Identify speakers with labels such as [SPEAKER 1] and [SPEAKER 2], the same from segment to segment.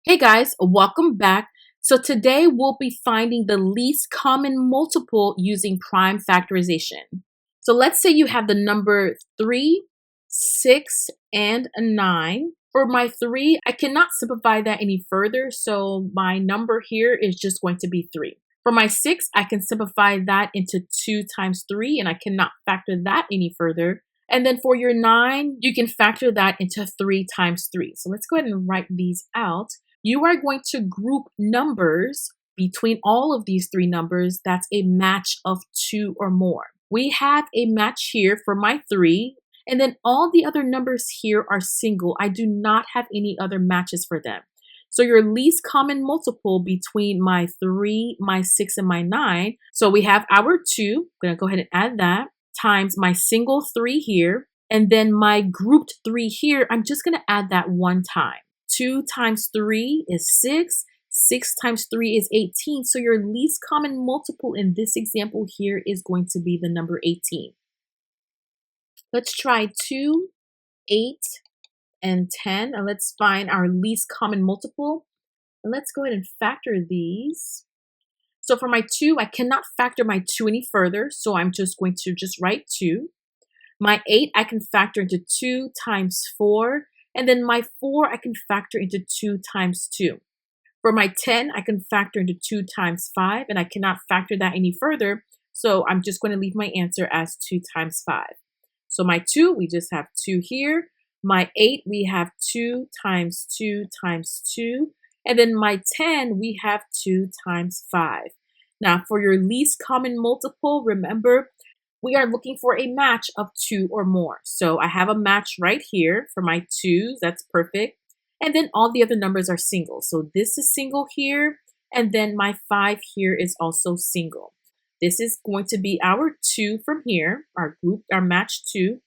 [SPEAKER 1] Hey guys, welcome back. So today we'll be finding the least common multiple using prime factorization. So let's say you have the number 3, 6, and a 9. For my 3, I cannot simplify that any further, so my number here is just going to be 3. For my 6, I can simplify that into 2 times 3, and I cannot factor that any further. And then for your 9, you can factor that into 3 times 3. So let's go ahead and write these out. You are going to group numbers between all of these 3 numbers that's a match of 2 or more. We have a match here for my 3, and then all the other numbers here are single. I do not have any other matches for them. So your least common multiple between my 3, my 6, and my 9, so we have our 2, I'm going to go ahead and add that, times my single 3 here, and then my grouped 3 here, I'm just going to add that one time. 2 times 3 is 6. 6 times 3 is 18. So your least common multiple in this example here is going to be the number 18. Let's try 2, 8, and 10. And let's find our least common multiple. And let's go ahead and factor these. So for my 2, I cannot factor my 2 any further. So I'm just going to write 2. My 8, I can factor into 2 times 4. And then my 4, I can factor into 2 times 2. For my 10, I can factor into 2 times 5, and I cannot factor that any further, so I'm just going to leave my answer as 2 times 5. So my 2, we just have 2 here. My 8, we have 2 times 2 times 2. And then my 10, we have 2 times 5. Now, for your least common multiple, remember, we are looking for a match of 2 or more. So I have a match right here for my 2s. That's perfect. And then all the other numbers are single. So this is single here. And then my 5 here is also single. This is going to be our 2 from here, our group, our match 2,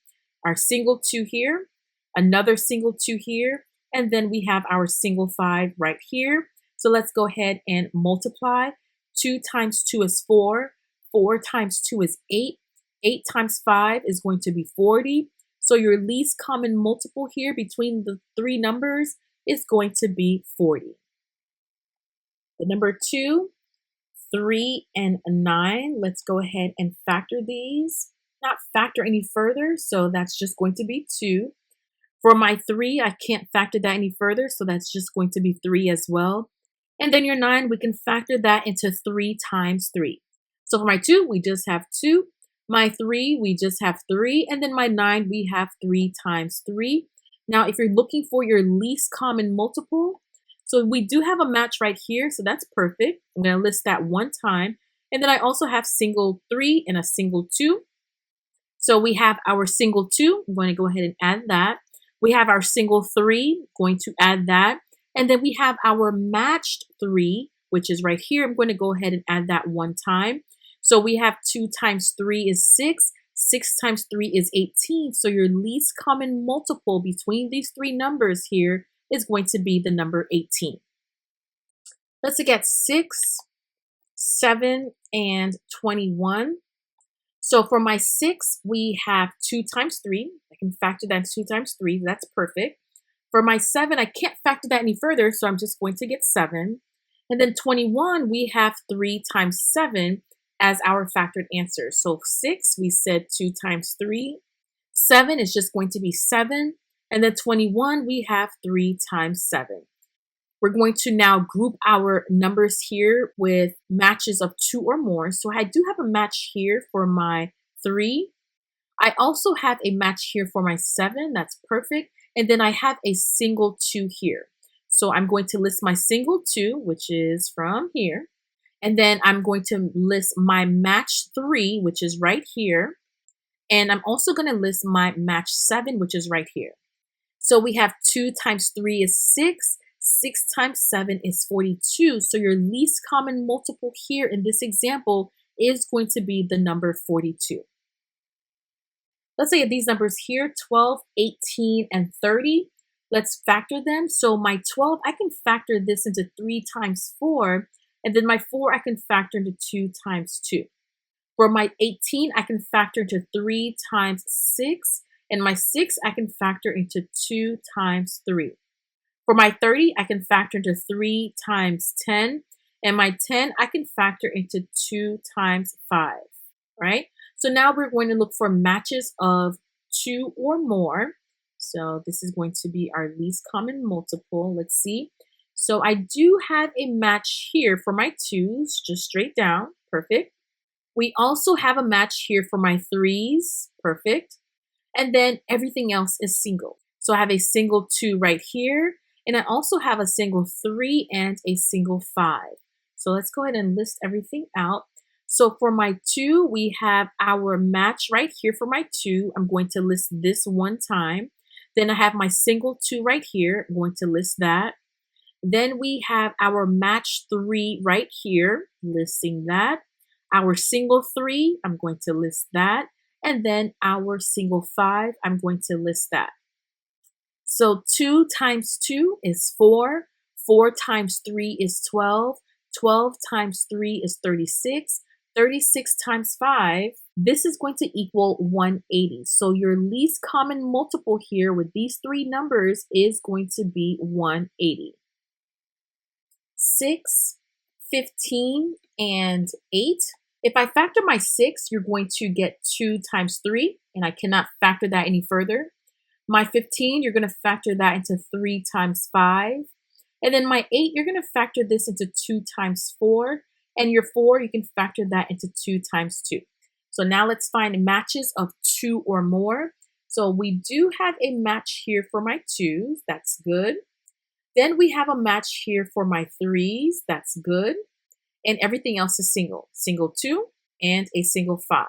[SPEAKER 1] our single 2 here, another single 2 here, and then we have our single 5 right here. So let's go ahead and multiply. 2 times 2 is 4. 4 times 2 is 8. 8 times 5 is going to be 40. So your least common multiple here between the 3 numbers is going to be 40. The number 2, 3, and 9, let's go ahead and factor these. Not factor any further, so that's just going to be 2. For my 3, I can't factor that any further, so that's just going to be 3 as well. And then your 9, we can factor that into 3 times 3. So for my 2, we just have 2. My 3, we just have 3, and then my 9, we have 3 times 3. Now, if you're looking for your least common multiple, so we do have a match right here, so that's perfect. I'm going to list that one time. And then I also have single 3 and a single 2. So we have our single 2. I'm going to go ahead and add that. We have our single 3, going to add that. And then we have our matched 3, which is right here. I'm going to go ahead and add that one time. So we have 2 times 3 is 6. 6 times 3 is 18. So your least common multiple between these 3 numbers here is going to be the number 18. Let's look at 6, 7, and 21. So for my 6, we have 2 times 3. I can factor that 2 times 3. That's perfect. For my 7, I can't factor that any further, so I'm just going to get 7. And then 21, we have 3 times 7 as our factored answer. So 6, we said 2 times 3. 7 is just going to be 7. And then 21, we have 3 times 7. We're going to now group our numbers here with matches of 2 or more. So I do have a match here for my 3. I also have a match here for my 7. That's perfect. And then I have a single 2 here. So I'm going to list my single 2, which is from here. And then I'm going to list my match 3, which is right here. And I'm also going to list my match 7, which is right here. So we have 2 times 3 is 6. 6 times 7 is 42. So your least common multiple here in this example is going to be the number 42. Let's say these numbers here, 12, 18, and 30. Let's factor them. So my 12, I can factor this into 3 times 4. And then my 4, I can factor into 2 times 2. For my 18, I can factor into 3 times 6. And my 6, I can factor into 2 times 3. For my 30, I can factor into 3 times 10. And my 10, I can factor into 2 times 5, right? So now we're going to look for matches of 2 or more. So this is going to be our least common multiple. Let's see. So I do have a match here for my 2s, just straight down. Perfect. We also have a match here for my 3s. Perfect. And then everything else is single. So I have a single 2 right here. And I also have a single 3 and a single 5. So let's go ahead and list everything out. So for my 2, we have our match right here for my 2. I'm going to list this one time. Then I have my single 2 right here. I'm going to list that. Then we have our match 3 right here, listing that. Our single 3, I'm going to list that. And then our single 5, I'm going to list that. So 2 times 2 is 4. 4 times 3 is 12. 12 times 3 is 36. 36 times 5, this is going to equal 180. So your least common multiple here with these 3 numbers is going to be 180. 6, 15, and 8. If I factor my 6, you're going to get 2 times 3, and I cannot factor that any further. My 15, you're going to factor that into 3 times 5. And then my 8, you're going to factor this into 2 times 4. And your 4, you can factor that into 2 times 2. So now let's find matches of 2 or more. So we do have a match here for my 2s. That's good. Then we have a match here for my 3s. That's good. And everything else is single. Single 2 and a single 5.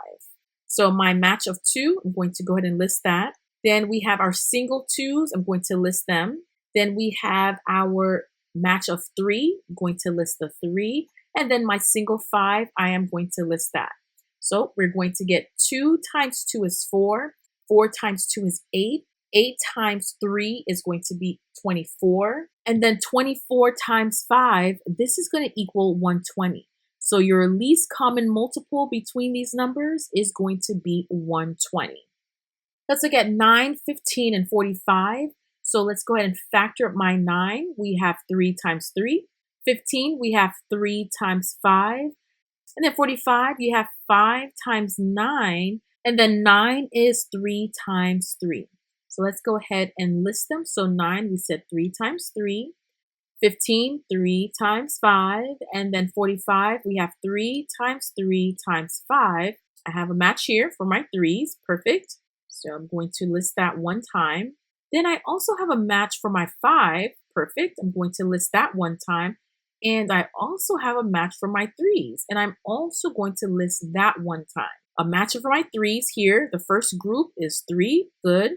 [SPEAKER 1] So my match of 2, I'm going to go ahead and list that. Then we have our single 2s. I'm going to list them. Then we have our match of 3. I'm going to list the 3. And then my single 5, I am going to list that. So we're going to get 2 times 2 is 4. 4 times 2 is 8. 8 times 3 is going to be 24. And then 24 times 5, this is going to equal 120. So your least common multiple between these numbers is going to be 120. Let's look at 9, 15, and 45. So let's go ahead and factor up my 9. We have 3 times 3. 15, we have 3 times 5. And then 45, you have 5 times 9. And then 9 is 3 times 3. So let's go ahead and list them. So 9, we said 3 times 3. 15, 3 times 5. And then 45, we have 3 times 3 times 5. I have a match here for my 3s. Perfect. So I'm going to list that one time. Then I also have a match for my 5. Perfect. I'm going to list that one time. And I also have a match for my 3s. And I'm also going to list that one time. A match for my 3s here. The first group is 3. Good.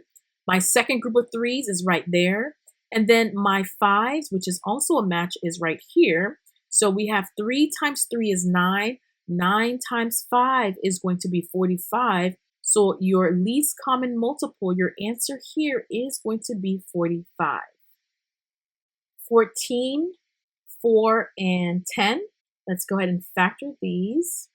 [SPEAKER 1] My second group of 3s is right there. And then my 5s, which is also a match, is right here. So we have 3 times 3 is 9. 9 times 5 is going to be 45. So your least common multiple, your answer here is going to be 45. 14, 4, and 10. Let's go ahead and factor these.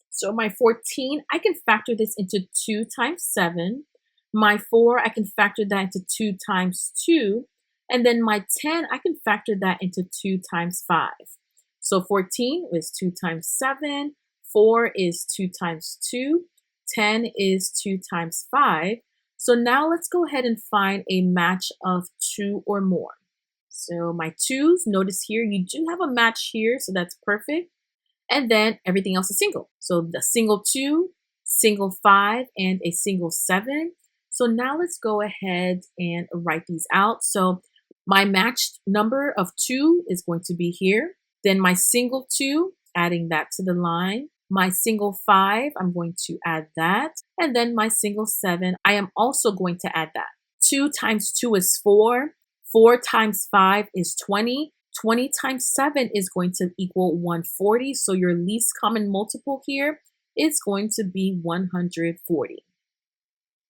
[SPEAKER 1] So my 14, I can factor this into 2 times 7. My 4, I can factor that into 2 times 2. And then my 10, I can factor that into 2 times 5. So 14 is 2 times 7. 4 is 2 times 2. 10 is 2 times 5. So now let's go ahead and find a match of 2 or more. So my 2s, notice here, you do have a match here, so that's perfect. And then everything else is single. So the single 2, single 5, and a single 7. So now let's go ahead and write these out. So my matched number of 2 is going to be here. Then my single 2, adding that to the line. My single 5, I'm going to add that. And then my single 7, I am also going to add that. 2 times 2 is 4. 4 times 5 is 20. 20 times 7 is going to equal 140. So your least common multiple here is going to be 140.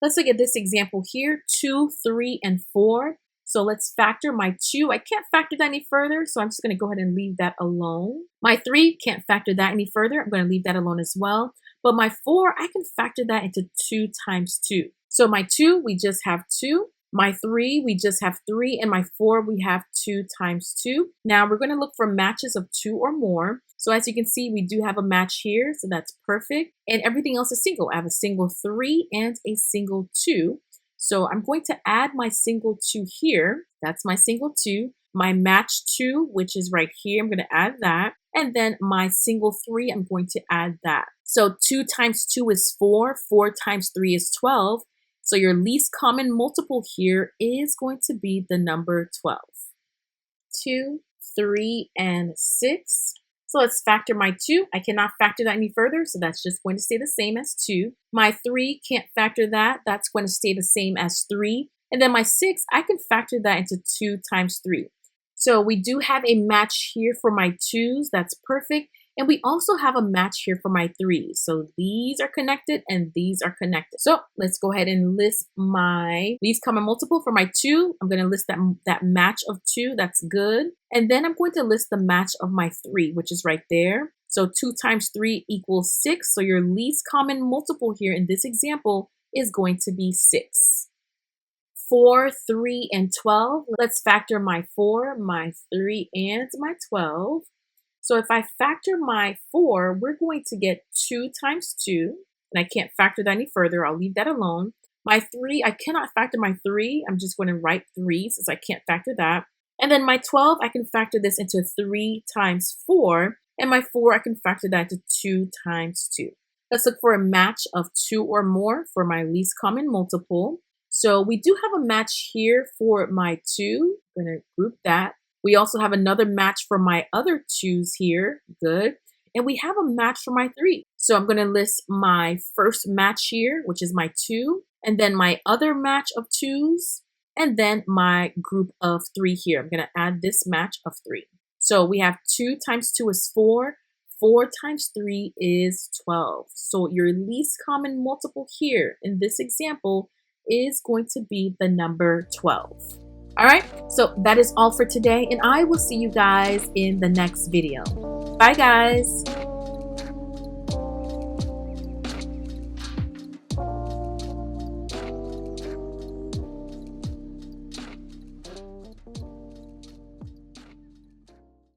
[SPEAKER 1] Let's look at this example here, 2, 3, and 4. So let's factor my 2. I can't factor that any further, so I'm just going to go ahead and leave that alone. My 3, can't factor that any further. I'm going to leave that alone as well. But my 4, I can factor that into 2 times 2. So my 2, we just have 2. My 3, we just have 3, and my 4, we have 2 times 2. Now we're going to look for matches of 2 or more. So as you can see, we do have a match here, so that's perfect. And everything else is single. I have a single 3 and a single 2. So I'm going to add my single 2 here. That's my single 2. My match 2, which is right here, I'm going to add that. And then my single 3, I'm going to add that. So 2 times 2 is 4. 4 times 3 is 12. So your least common multiple here is going to be the number 12. 2, 3, and 6. So let's factor my 2. I cannot factor that any further, so that's just going to stay the same as 2. My 3, can't factor that. That's going to stay the same as 3. And then my 6, I can factor that into 2 times 3. So we do have a match here for my 2s. That's perfect. And we also have a match here for my 3s. So these are connected and these are connected. So let's go ahead and list my least common multiple for my 2. I'm going to list that match of 2. That's good. And then I'm going to list the match of my 3, which is right there. So 2 times 3 equals 6. So your least common multiple here in this example is going to be 6. 4, 3, and 12. Let's factor my 4, my 3, and my 12. So if I factor my 4, we're going to get 2 times 2. And I can't factor that any further. I'll leave that alone. My 3, I cannot factor my 3. I'm just going to write 3 since I can't factor that. And then my 12, I can factor this into 3 times 4. And my 4, I can factor that into 2 times 2. Let's look for a match of 2 or more for my least common multiple. So we do have a match here for my 2. I'm going to group that. We also have another match for my other 2s here. Good. And we have a match for my 3. So I'm going to list my first match here, which is my 2, and then my other match of 2s, and then my group of 3 here. I'm going to add this match of 3. So we have 2 times 2 is 4. 4 times 3 is 12. So your least common multiple here in this example is going to be the number 12. All right, so that is all for today, and I will see you guys in the next video. Bye, guys.